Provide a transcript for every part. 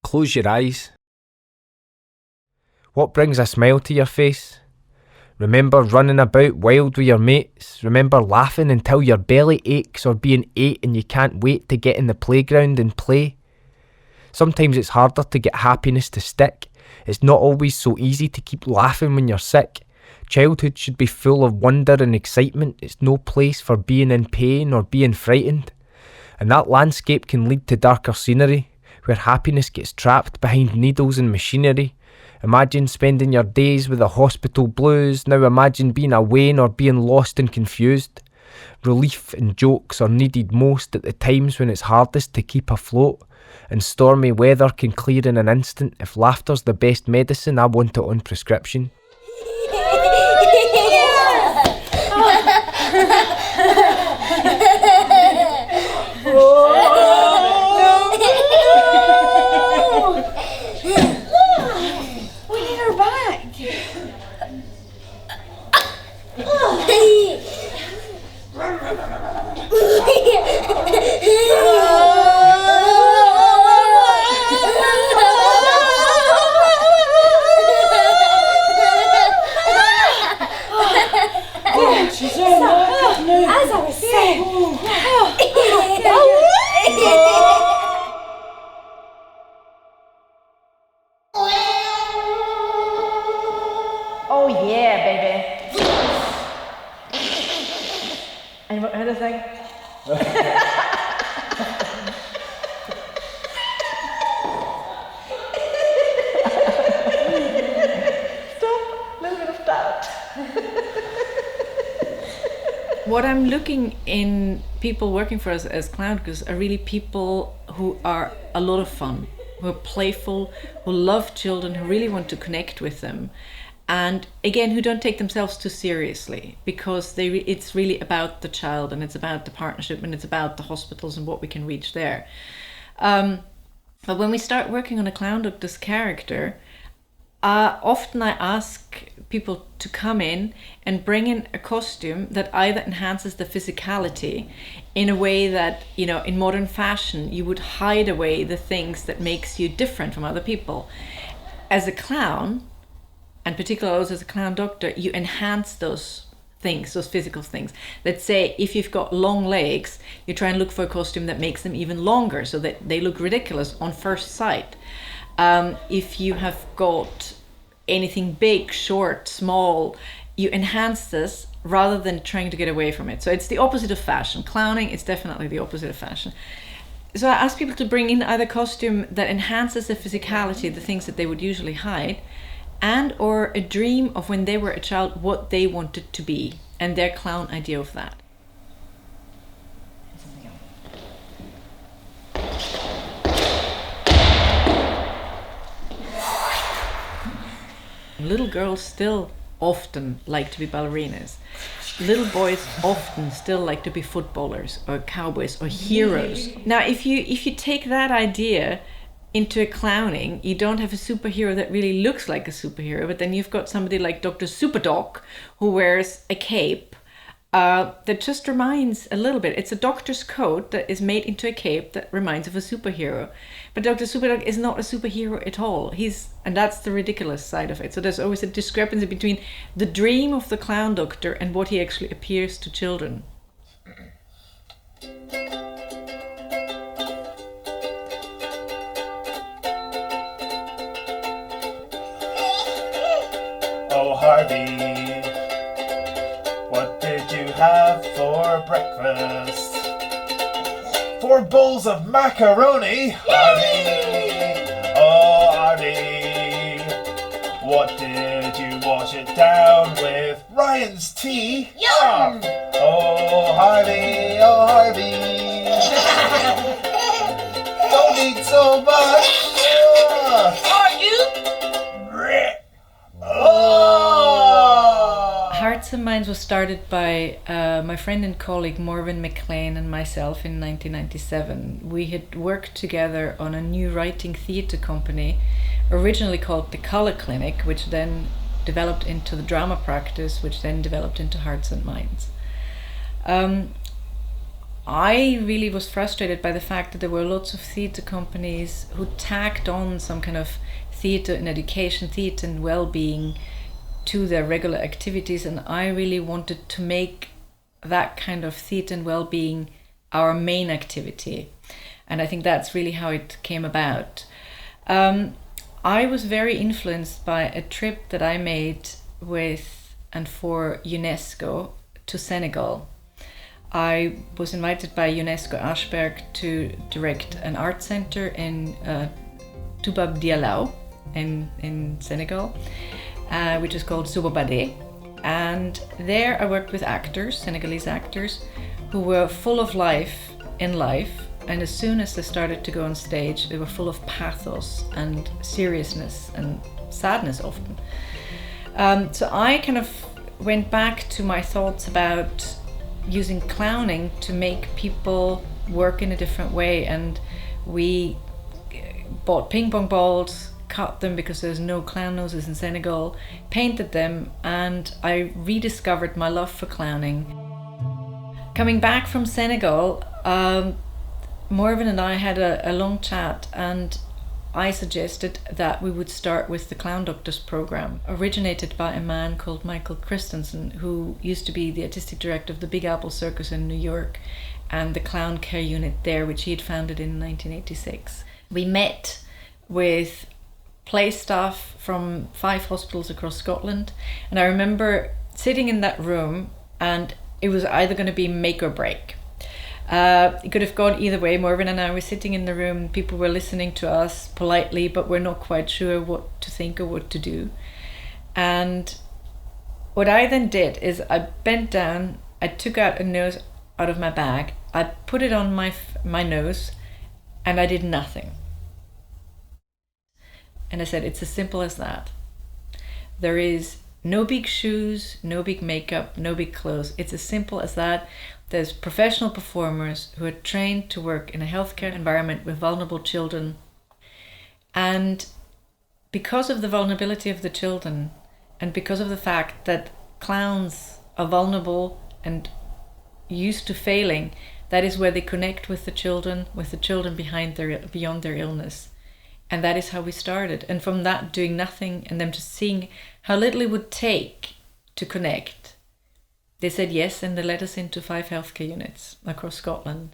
close your eyes. What brings a smile to your face? Remember running about wild with your mates? Remember laughing until your belly aches or being 8 and you can't wait to get in the playground and play? Sometimes it's harder to get happiness to stick. It's not always so easy to keep laughing when you're sick. Childhood should be full of wonder and excitement. It's no place for being in pain or being frightened. And that landscape can lead to darker scenery, where happiness gets trapped behind needles and machinery. Imagine spending your days with the hospital blues. Now imagine being away or being lost and confused. Relief and jokes are needed most at the times when it's hardest to keep afloat. And stormy weather can clear in an instant. If laughter's the best medicine, I want it on prescription. As I was saying. Oh yeah, baby. And what other thing? Stop, a little bit of doubt. What I'm looking in people working for us as Clowndoctors are really people who are a lot of fun, who are playful, who love children, who really want to connect with them. And again, who don't take themselves too seriously, because it's really about the child and it's about the partnership and it's about the hospitals and what we can reach there. But when we start working on a Clowndoctors character, often I ask people to come in and bring in a costume that either enhances the physicality in a way that, you know, in modern fashion, you would hide away the things that makes you different from other people. As a clown, and particularly also as a clown doctor, you enhance those things, those physical things. Let's say if you've got long legs, you try and look for a costume that makes them even longer so that they look ridiculous on first sight. If you have got anything big, short, small, you enhance this rather than trying to get away from it. So it's the opposite of fashion. Clowning is definitely the opposite of fashion. So I ask people to bring in either costume that enhances the physicality, the things that they would usually hide, and or a dream of when they were a child, what they wanted to be, and their clown idea of that. Little girls still often like to be ballerinas. Little boys often still like to be footballers or cowboys or heroes. Now, if you take that idea into a clowning, you don't have a superhero that really looks like a superhero, but then you've got somebody like Dr. Superdoc who wears a cape that just reminds a little bit. It's a doctor's coat that is made into a cape that reminds of a superhero. But Dr. Superdoc is not a superhero at all. And that's the ridiculous side of it. So there's always a discrepancy between the dream of the clown doctor and what he actually appears to children. Oh, Harvey, what did you have for breakfast? 4 bowls of macaroni, Harvey. Oh, Harvey, what did you wash it down with? Ryan's tea. Yum! Oh, Harvey, oh, Harvey. Don't eat so much. Are you? Hearts and Minds was started by my friend and colleague Morven McLean and myself in 1997. We had worked together on a new writing theatre company, originally called the Colour Clinic, which then developed into the drama practice, which then developed into Hearts and Minds. I really was frustrated by the fact that there were lots of theatre companies who tacked on some kind of theatre and education, theatre and well-being to their regular activities, and I really wanted to make that kind of theatre and well-being our main activity. And I think that's really how it came about. I was very influenced by a trip that I made with and for UNESCO to Senegal. I was invited by UNESCO Ashberg to direct an art center in Toubab Dialaw in Senegal, which is called Sobobade. And there I worked with actors, Senegalese actors, who were full of life in life. And as soon as they started to go on stage, they were full of pathos and seriousness and sadness often. So I kind of went back to my thoughts about using clowning to make people work in a different way. And we bought ping pong balls, cut them because there's no clown noses in Senegal, painted them, and I rediscovered my love for clowning. Coming back from Senegal, Morven and I had a long chat, and I suggested that we would start with the Clowndoctors program, originated by a man called Michael Christensen, who used to be the artistic director of the Big Apple Circus in New York and the Clown Care Unit there, which he had founded in 1986. We met with play staff from 5 hospitals across Scotland, and I remember sitting in that room, and it was either going to be make or break. It could have gone either way. Morven and I were sitting in the room, people were listening to us politely, but we're not quite sure what to think or what to do. And what I then did is I bent down, I took out a nose out of my bag, I put it on my nose, and I did nothing. And I said, it's as simple as that. There is no big shoes, no big makeup, no big clothes. It's as simple as that. There's professional performers who are trained to work in a healthcare environment with vulnerable children. And because of the vulnerability of the children, and because of the fact that clowns are vulnerable and used to failing, that is where they connect with the children beyond their illness. And that is how we started. And from that, doing nothing, and them just seeing how little it would take to connect, they said yes, and they let us into 5 healthcare units across Scotland.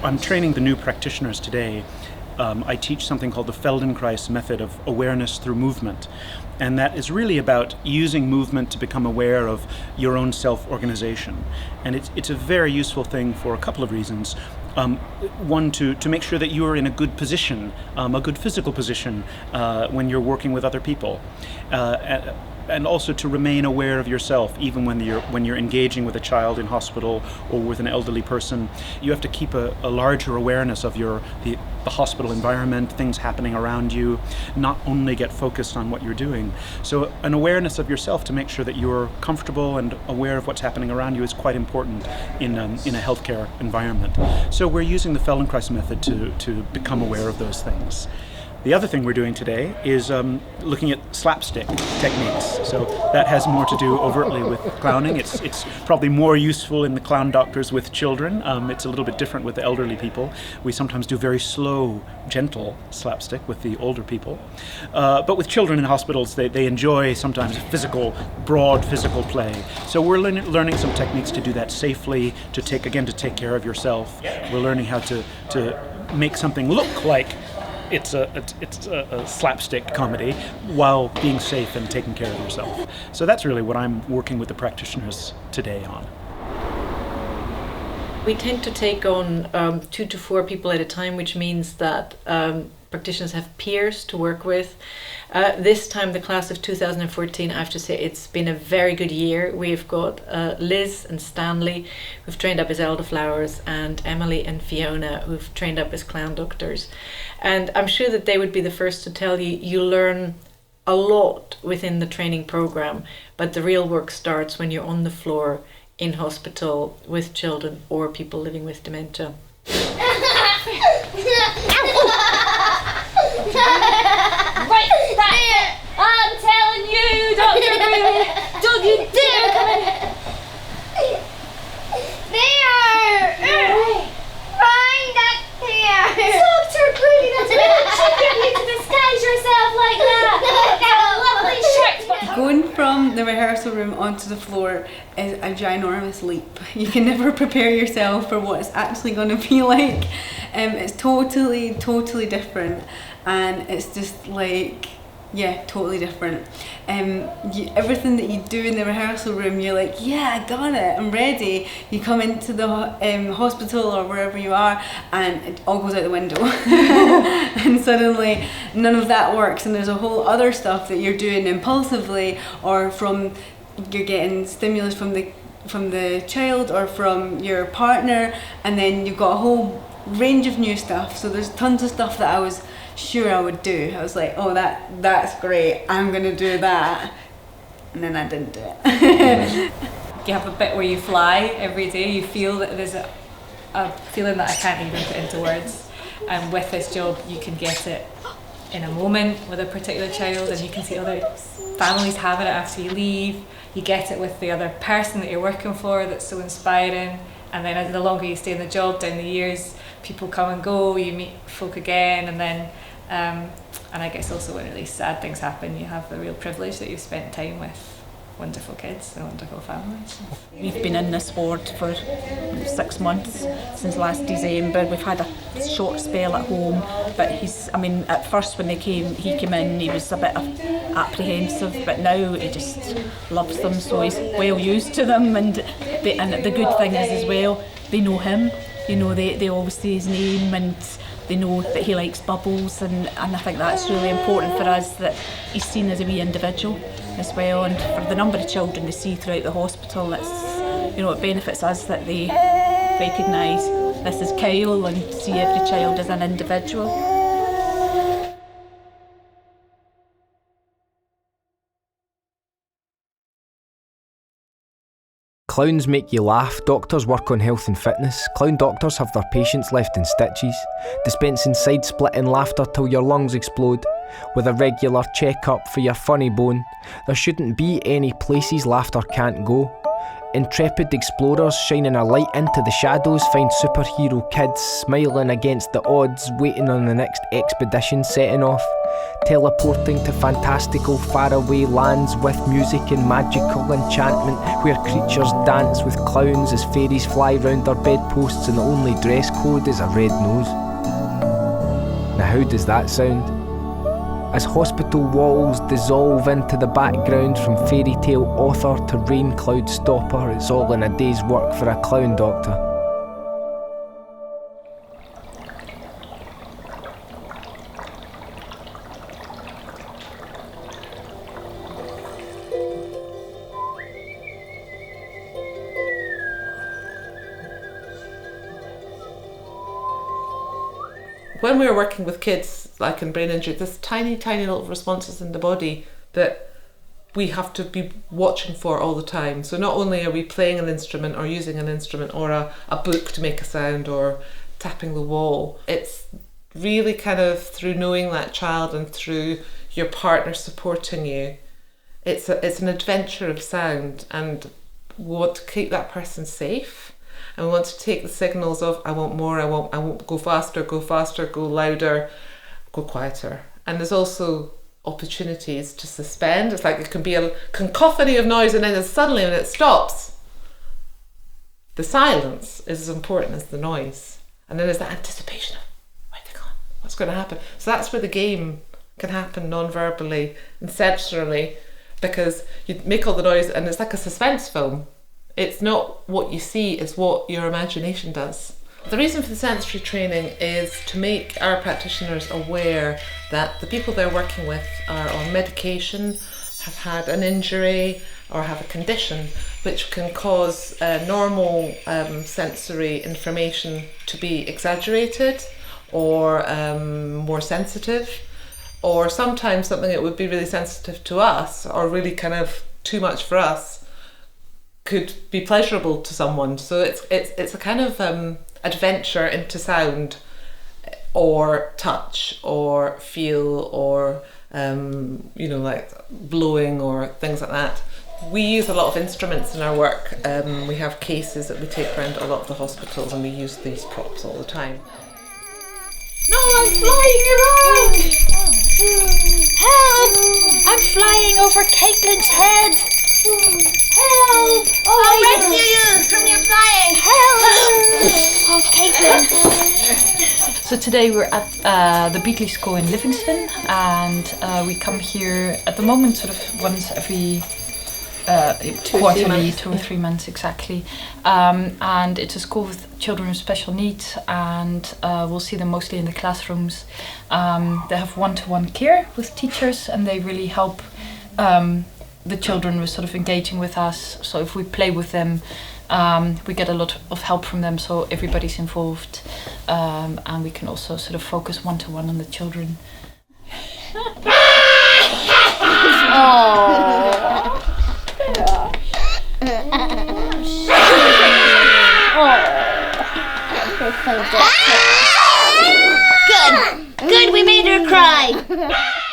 I'm training the new practitioners today. I teach something called the Feldenkrais method of awareness through movement. And that is really about using movement to become aware of your own self-organization. And it's a very useful thing for a couple of reasons. One, to make sure that you are in a good position, a good physical position when you're working with other people. And also to remain aware of yourself, even when you're engaging with a child in hospital or with an elderly person. You have to keep a larger awareness of the hospital environment, things happening around you, not only get focused on what you're doing. So an awareness of yourself to make sure that you're comfortable and aware of what's happening around you is quite important in a healthcare environment. So we're using the Feldenkrais method to become aware of those things. The other thing we're doing today is looking at slapstick techniques. So that has more to do overtly with clowning. It's probably more useful in the Clowndoctors with children. It's a little bit different with the elderly people. We sometimes do very slow, gentle slapstick with the older people. But with children in hospitals, they enjoy sometimes broad physical play. So we're learning some techniques to do that safely, to take care of yourself. We're learning how to make something look like it's a slapstick comedy while being safe and taking care of yourself. So that's really what I'm working with the practitioners today on. We tend to take on 2 to 4 people at a time, which means that practitioners have peers to work with. This time, the class of 2014, I have to say it's been a very good year. We've got Liz and Stanley, who've trained up as Elderflowers, and Emily and Fiona, who've trained up as Clowndoctors. And I'm sure that they would be the first to tell you, you learn a lot within the training program, but the real work starts when you're on the floor in hospital with children or people living with dementia. Right, that's it. I'm telling you, Dr. Green, don't you dare come in. There! Find that there! Dr. Green, that's really cheeky of you to disguise yourself like that! That lovely shirt! Going from the rehearsal room onto the floor is a ginormous leap. You can never prepare yourself for what it's actually going to be like. It's totally different, and it's just like, yeah, totally different. Everything that you do in the rehearsal room, you're like, yeah, I got it, I'm ready. You come into the hospital or wherever you are, and it all goes out the window. And suddenly none of that works, and there's a whole other stuff that you're doing impulsively, or you're getting stimulus from the child or from your partner, and then you've got a whole range of new stuff. So there's tons of stuff that I was sure I would do. I was like, oh, that's great, I'm gonna do that, and then I didn't do it. You have a bit where you fly every day. You feel that there's a feeling that I can't even put into words, and with this job you can get it in a moment with a particular child, and you can see other families having it after you leave. You get it with the other person that you're working for, that's so inspiring, and then the longer you stay in the job, down the years, people come and go, you meet folk again, and then and I guess also when really sad things happen, you have the real privilege that you've spent time with wonderful kids and wonderful families. We've been in this ward for 6 months, since last December. We've had a short spell at home, but at first when he came in, he was a bit apprehensive, but now he just loves them, so he's well used to them, and the good thing is as well, they know him, they always say his name, and they know that he likes bubbles, and I think that's really important for us, that he's seen as a wee individual as well, and for the number of children they see throughout the hospital, it benefits us that they recognise this is Kyle and see every child as an individual. Clowns make you laugh, doctors work on health and fitness. Clown doctors have their patients left in stitches, dispensing side-splitting laughter till your lungs explode. With a regular check-up for your funny bone, there shouldn't be any places laughter can't go. Intrepid explorers shining a light into the shadows find superhero kids smiling against the odds, waiting on the next expedition setting off. Teleporting to fantastical faraway lands with music and magical enchantment, where creatures dance with clowns as fairies fly round their bedposts and the only dress code is a red nose. Now how does that sound? As hospital walls dissolve into the background, from fairy tale author to rain cloud stopper, it's all in a day's work for a clown doctor. When we were working with kids, like in brain injury, there's tiny little responses in the body that we have to be watching for all the time. So not only are we playing an instrument or using an instrument or a book to make a sound or tapping the wall, it's really kind of through knowing that child and through your partner supporting you. It's an adventure of sound, and we want to keep that person safe. And we want to take the signals of I want more, I won't go faster, go louder, go quieter. And there's also opportunities to suspend. It's like it can be a cacophony of noise, and then suddenly when it stops, the silence is as important as the noise. And then there's that anticipation of where'd they gone? What's going to happen. So that's where the game can happen non-verbally and sensorily, because you make all the noise and it's like a suspense film. It's not what you see, it's what your imagination does. The reason for the sensory training is to make our practitioners aware that the people they're working with are on medication, have had an injury, or have a condition which can cause normal sensory information to be exaggerated or more sensitive, or sometimes something that would be really sensitive to us or really kind of too much for us could be pleasurable to someone. So it's a kind of adventure into sound or touch or feel or like blowing or things like that. We use a lot of instruments in our work. We have cases that we take around a lot of the hospitals, and we use these props all the time. No, I'm flying around! Help! I'm flying over Caitlin's head! Help! Oh, I'll rescue you from your flying! Help! Oh, Caitlin! So today we're at the Beatley School in Livingston, and we come here at the moment sort of once every quarterly, 2 or 3 months exactly. And it's a school with children with special needs, and we'll see them mostly in the classrooms. They have one-to-one care with teachers, and they really help the children with sort of engaging with us. So if we play with them, we get a lot of help from them, so everybody's involved, and we can also sort of focus one-to-one on the children. Good, we made her cry.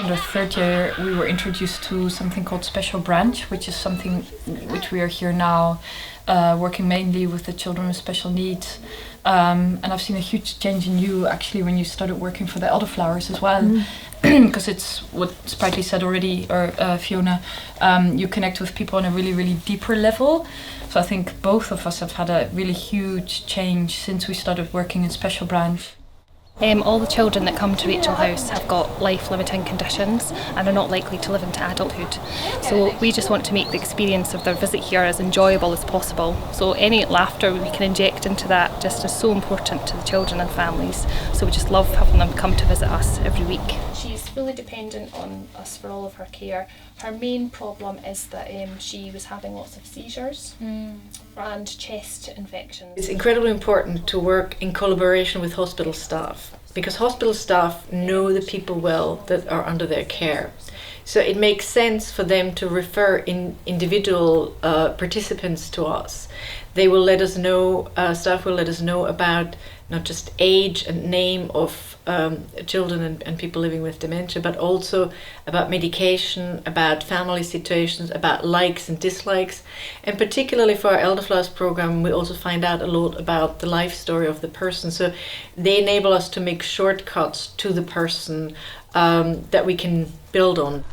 In the third year, we were introduced to something called Special Branch, which is something which we are here now, working mainly with the children with special needs. And I've seen a huge change in you actually when you started working for the Elderflowers as well. Because it's what Sprightly said already, or Fiona, you connect with people on a really, really deeper level. So I think both of us have had a really huge change since we started working in Special Branch. All the children that come to Rachel House have got life-limiting conditions and are not likely to live into adulthood. So we just want to make the experience of their visit here as enjoyable as possible. So any laughter we can inject into that just is so important to the children and families. So we just love having them come to visit us every week. She's fully dependent on us for all of her care. Her main problem is that she was having lots of seizures and chest infections. It's incredibly important to work in collaboration with hospital staff, because hospital staff know the people well that are under their care. So it makes sense for them to refer individual participants to us. They will let us know, staff will let us know about not just age and name of children and people living with dementia, but also about medication, about family situations, about likes and dislikes. And particularly for our Elderflowers program, we also find out a lot about the life story of the person. So they enable us to make shortcuts to the person that we can build on.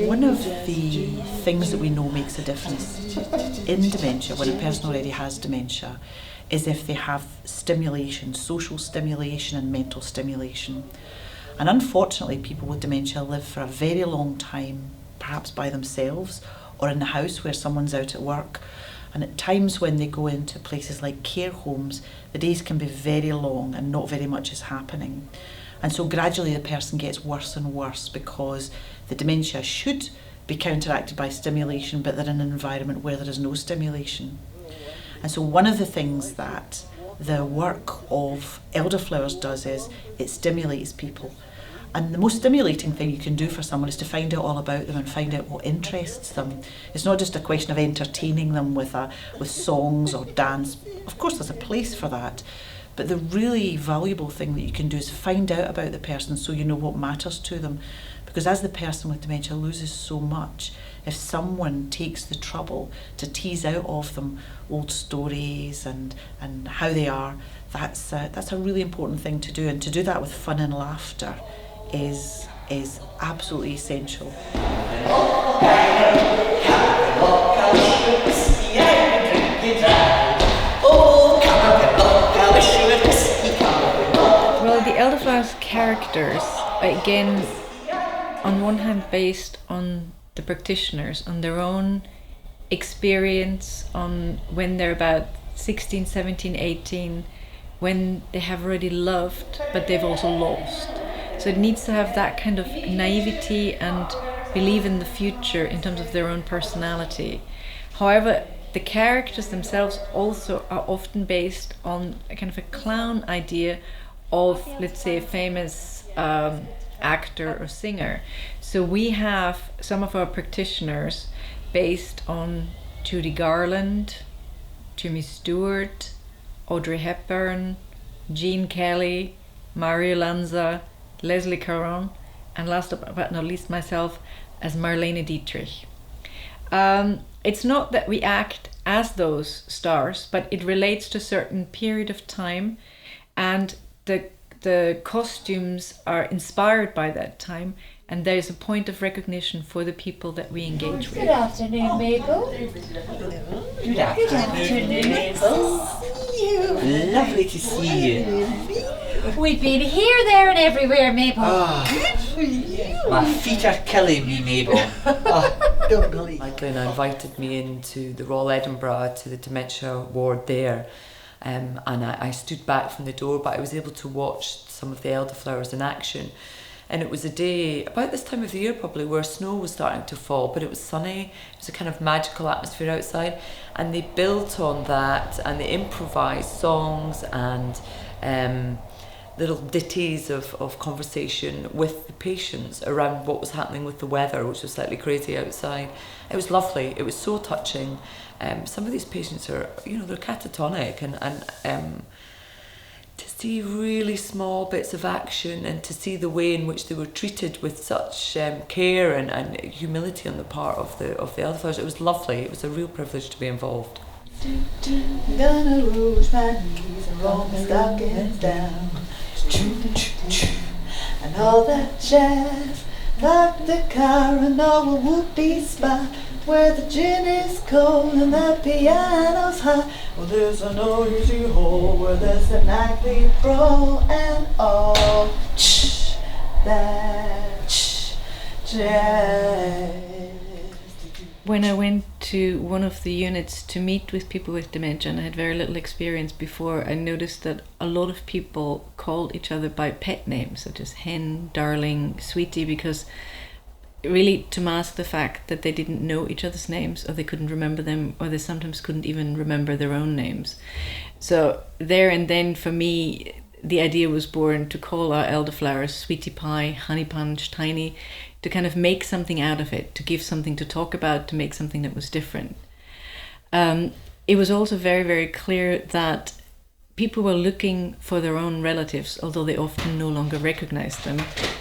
One of the things that we know makes a difference in dementia, when a person already has dementia, is if they have stimulation, social stimulation and mental stimulation. And unfortunately, people with dementia live for a very long time, perhaps by themselves or in the house where someone's out at work. And at times when they go into places like care homes, the days can be very long and not very much is happening. And so gradually the person gets worse and worse because the dementia should be counteracted by stimulation, but they're in an environment where there is no stimulation. And so one of the things that the work of Elderflowers does is it stimulates people. And the most stimulating thing you can do for someone is to find out all about them and find out what interests them. It's not just a question of entertaining them with songs or dance. Of course, there's a place for that. But the really valuable thing that you can do is find out about the person so you know what matters to them. Because as the person with dementia loses so much, if someone takes the trouble to tease out of them old stories and how they are, that's a really important thing to do. And to do that with fun and laughter is absolutely essential. Well, the Elderflowers characters, again, on one hand based on the practitioners, on their own experience, on when they're about 16, 17, 18, when they have already loved, but they've also lost. So it needs to have that kind of naivety and believe in the future in terms of their own personality. However, the characters themselves also are often based on a kind of a clown idea of, let's say, a famous actor or singer. So we have some of our practitioners based on Judy Garland, Jimmy Stewart, Audrey Hepburn, Gene Kelly, Mario Lanza, Leslie Caron, and last but not least myself as Marlene Dietrich. It's not that we act as those stars, but it relates to a certain period of time, and the costumes are inspired by that time, and there is a point of recognition for the people that we engage with. Good afternoon, Mabel. Good afternoon, Mabel. Lovely to see you. We've been here, there, and everywhere, Mabel. My feet are killing me, Mabel. Don't believe. Michael and I invited me into the Royal Edinburgh to the dementia ward there, and I stood back from the door, but I was able to watch some of the elderflowers in action. And it was a day, about this time of the year probably, where snow was starting to fall, but it was sunny. It was a kind of magical atmosphere outside. And they built on that, and they improvised songs and little ditties of conversation with the patients around what was happening with the weather, which was slightly crazy outside. It was lovely. It was so touching. Some of these patients are, they're catatonic, and to see really small bits of action and to see the way in which they were treated with such care and humility on the part of the elderflowers, it was lovely. It was a real privilege to be involved. Gonna rouge my knees and roll my stockings down, and all that jazz. Park the car in a woody spot where the gin is cold and the piano's hot. Well, there's a noisy hole where there's a nightly brawl and all that jazz. When I went to one of the units to meet with people with dementia, and I had very little experience before, I noticed that a lot of people called each other by pet names, such as hen, darling, sweetie, because really to mask the fact that they didn't know each other's names, or they couldn't remember them, or they sometimes couldn't even remember their own names. So there and then for me, the idea was born to call our elderflowers Sweetie Pie, Honey Punch, Tiny, to kind of make something out of it, to give something to talk about, to make something that was different. It was also very, very clear that people were looking for their own relatives, although they often no longer recognized them.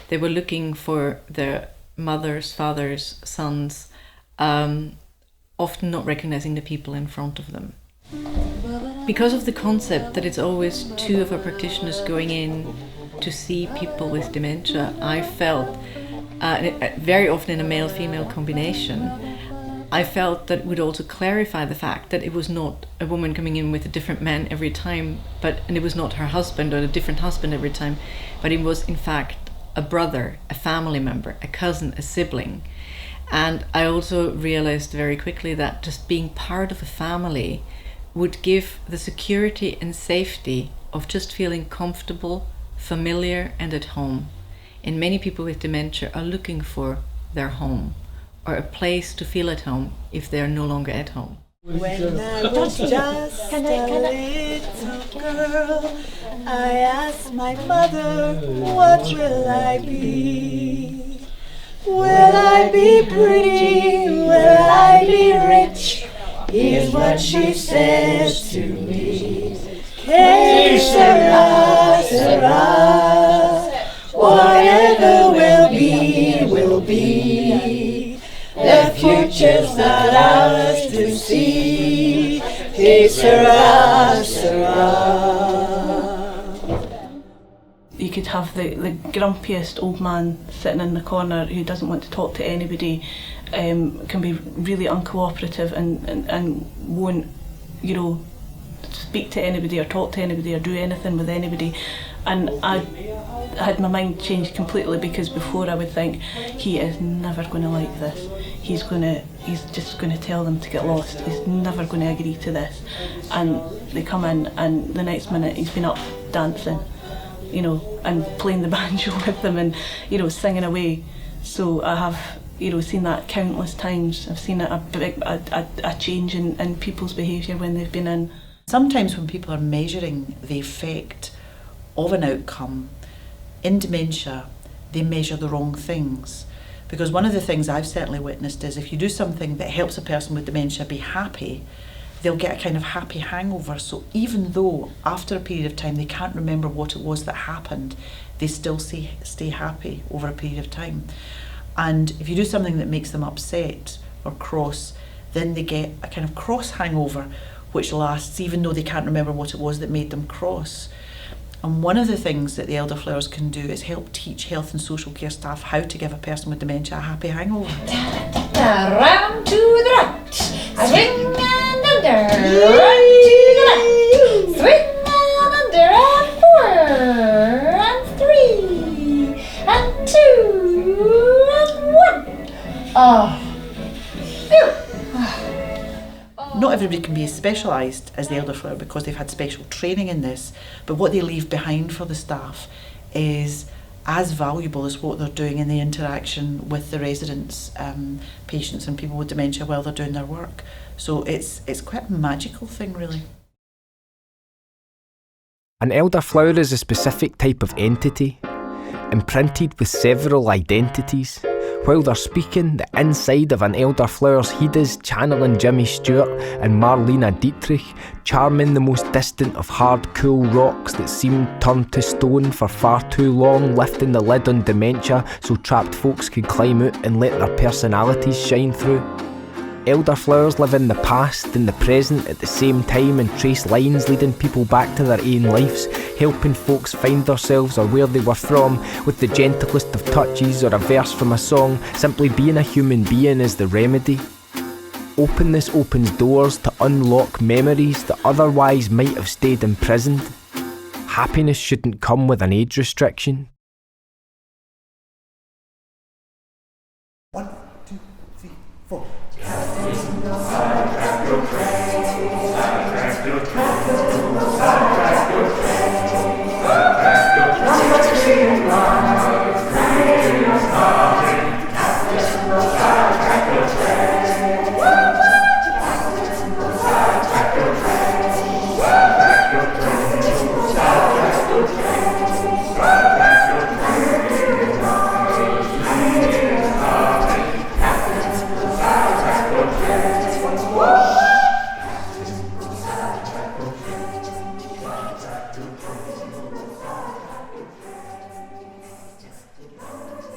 They were looking for their mothers, fathers, sons, often not recognizing the people in front of them. Because of the concept that it's always two of our practitioners going in to see people with dementia, I felt, very often in a male-female combination, I felt that would also clarify the fact that it was not a woman coming in with a different man every time, and it was not her husband or a different husband every time, but it was in fact a brother, a family member, a cousin, a sibling. And I also realized very quickly that just being part of a family would give the security and safety of just feeling comfortable, familiar, and at home. And many people with dementia are looking for their home, or a place to feel at home if they're no longer at home. When I was just a little girl, I asked my mother, what will I be? Will I be pretty? Will I be rich? Here's what she says to me. Que sera, sera. Whatever will be, will be. The future's not ours to see. Que sera, sera. You could have the grumpiest old man sitting in the corner who doesn't want to talk to anybody, can be really uncooperative and won't, speak to anybody or talk to anybody or do anything with anybody. And I had my mind changed completely, because before I would think, he is never going to like this. He's just going to tell them to get lost. He's never going to agree to this. And they come in, and the next minute he's been up dancing, and playing the banjo with them, and singing away. So I have seen that countless times. I've seen a change in people's behaviour when they've been in. Sometimes when people are measuring the effect of an outcome in dementia, they measure the wrong things. Because one of the things I've certainly witnessed is if you do something that helps a person with dementia be happy, they'll get a kind of happy hangover. So even though after a period of time they can't remember what it was that happened, they still stay happy over a period of time. And if you do something that makes them upset or cross, then they get a kind of cross hangover, which lasts even though they can't remember what it was that made them cross. And one of the things that the Elderflowers can do is help teach health and social care staff how to give a person with dementia a happy hangover. Round to the right, swing and under, right to the left, swing and under, and 4, and 3, and 2, and 1. Oh. Not everybody can be as specialised as the Elderflower because they've had special training in this, but what they leave behind for the staff is as valuable as what they're doing in the interaction with the residents, patients and people with dementia while they're doing their work. So it's quite a magical thing, really. An elderflower is a specific type of entity, imprinted with several identities. While they're speaking, the inside of an elderflower's head is channeling Jimmy Stewart and Marlena Dietrich, charming the most distant of hard, cool rocks that seem turned to stone for far too long, lifting the lid on dementia so trapped folks could climb out and let their personalities shine through. Elderflowers live in the past and the present at the same time and trace lines leading people back to their own lives, helping folks find themselves or where they were from with the gentlest of touches or a verse from a song. Simply being a human being is the remedy. Openness opens doors to unlock memories that otherwise might have stayed imprisoned. Happiness shouldn't come with an age restriction. 1, 2, 3, 4.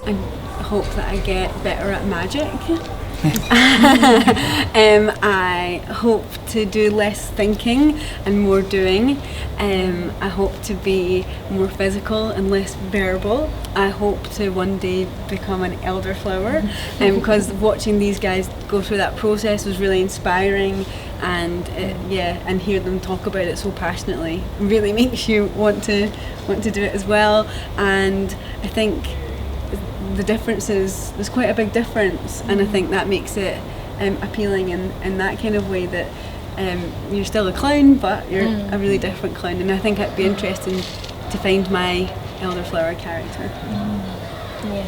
I hope that I get better at magic. I hope to do less thinking and more doing. I hope to be more physical and less verbal. I hope to one day become an elderflower, because watching these guys go through that process was really inspiring, and and hear them talk about it so passionately really makes you want to do it as well. And I think the difference is, there's quite a big difference, and I think that makes it appealing in that kind of way, that you're still a clown but you're a really different clown, and I think it'd be interesting to find my elderflower character. Yeah.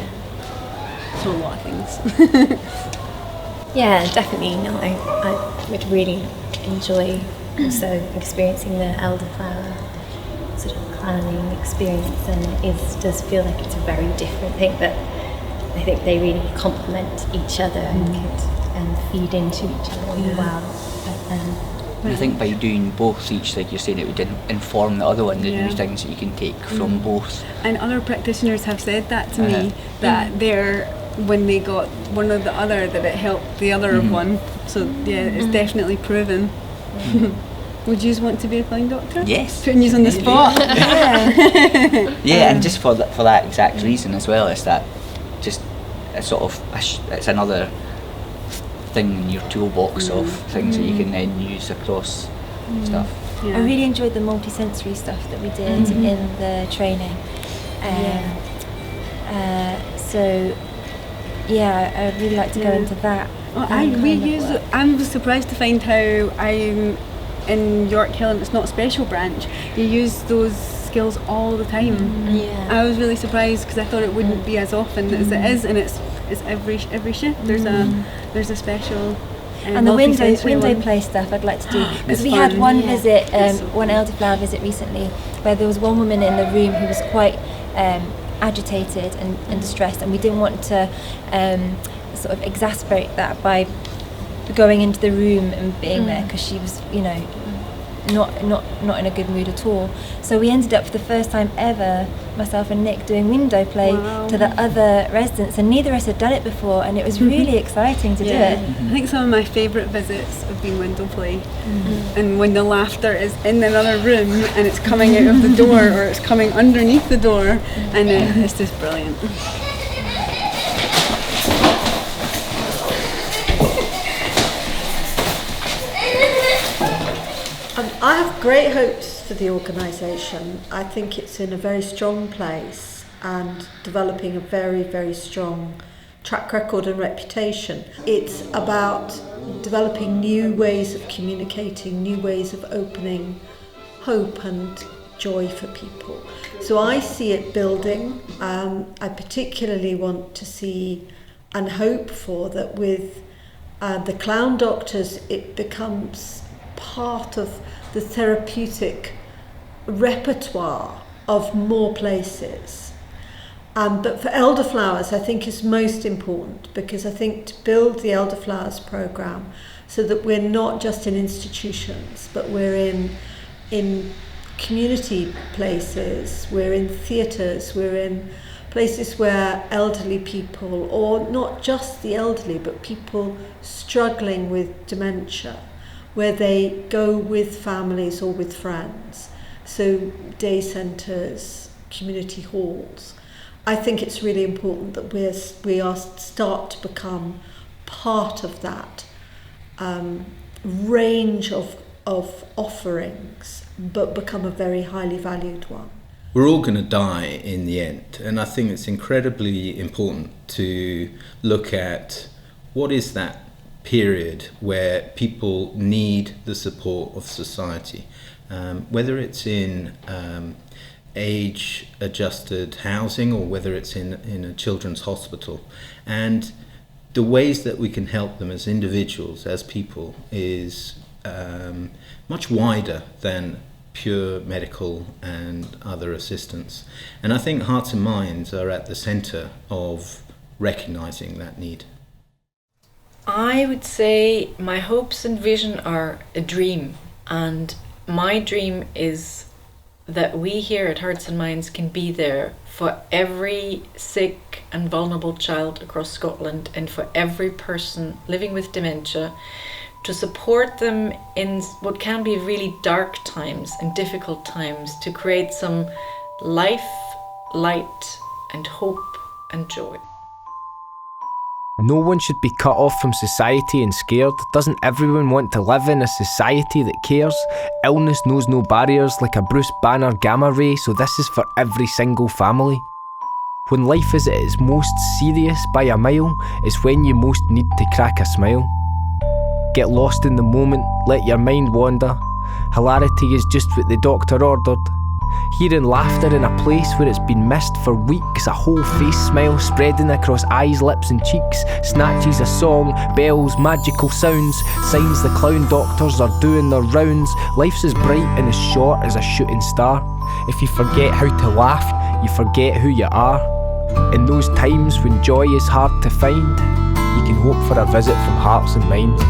So a lot of things. Yeah, definitely. No, I would really enjoy also experiencing the elderflower sort of planning experience, and it does feel like it's a very different thing, but I think they really complement each other and feed into each other really well. And I think by doing both each, like you're saying, it would inform the other one, the new things that you can take from both. And other practitioners have said that to me, that when they got one or the other, that it helped the other of one. So yeah, it's definitely proven. Would you want to be a flying doctor? Yes. Putting you on the spot. Yeah, and just for that exact reason as well, is that just a sort of it's another thing in your toolbox of things that you can then use across stuff. I really enjoyed the multisensory stuff that we did in the training. So yeah, I'd really like to go into that. Well, I'm surprised to find how I'm in York Hill, and it's not a special branch. You use those skills all the time. I was really surprised because I thought it wouldn't be as often as it is, and it's every shift. There's a special. And the window play stuff I'd like to do, because we had one visit, one elderflower visit recently, where there was one woman in the room who was quite agitated and distressed, and we didn't want to sort of exacerbate that by going into the room and being there, because she was, you know, not in a good mood at all. So we ended up, for the first time ever, myself and Nick, doing window play to the other residents, and neither of us had done it before, and it was really exciting to do it. I think some of my favourite visits have been window play, and when the laughter is in another room and it's coming out of the door or it's coming underneath the door, and it's just brilliant. I have great hopes for the organisation. I think it's in a very strong place and developing a very, very strong track record and reputation. It's about developing new ways of communicating, new ways of opening hope and joy for people. So I see it building. I particularly want to see and hope for that with the Clowndoctors, it becomes part of the therapeutic repertoire of more places. But for Elderflowers, I think is most important, because I think to build the Elderflowers programme so that we're not just in institutions, but we're in community places, we're in theatres, we're in places where elderly people, or not just the elderly, but people struggling with dementia, where they go with families or with friends. So day centres, community halls. I think it's really important that we start to become part of that range of offerings, but become a very highly valued one. We're all going to die in the end, and I think it's incredibly important to look at what is that period where people need the support of society, whether it's in age-adjusted housing or whether it's in a children's hospital. And the ways that we can help them as individuals, as people, is much wider than pure medical and other assistance. And I think Hearts and Minds are at the centre of recognising that need. I would say my hopes and vision are a dream, and my dream is that we here at Hearts and Minds can be there for every sick and vulnerable child across Scotland, and for every person living with dementia, to support them in what can be really dark times and difficult times, to create some life, light and hope and joy. No one should be cut off from society and scared. Doesn't everyone want to live in a society that cares? Illness knows no barriers, like a Bruce Banner gamma ray, so this is for every single family. When life is at its most serious by a mile, is when you most need to crack a smile. Get lost in the moment, let your mind wander. Hilarity is just what the doctor ordered. Hearing laughter in a place where it's been missed for weeks, a whole face smile spreading across eyes, lips and cheeks, snatches of song, bells, magical sounds, signs the clown doctors are doing their rounds. Life's as bright and as short as a shooting star. If you forget how to laugh, you forget who you are. In those times when joy is hard to find, you can hope for a visit from hearts and minds.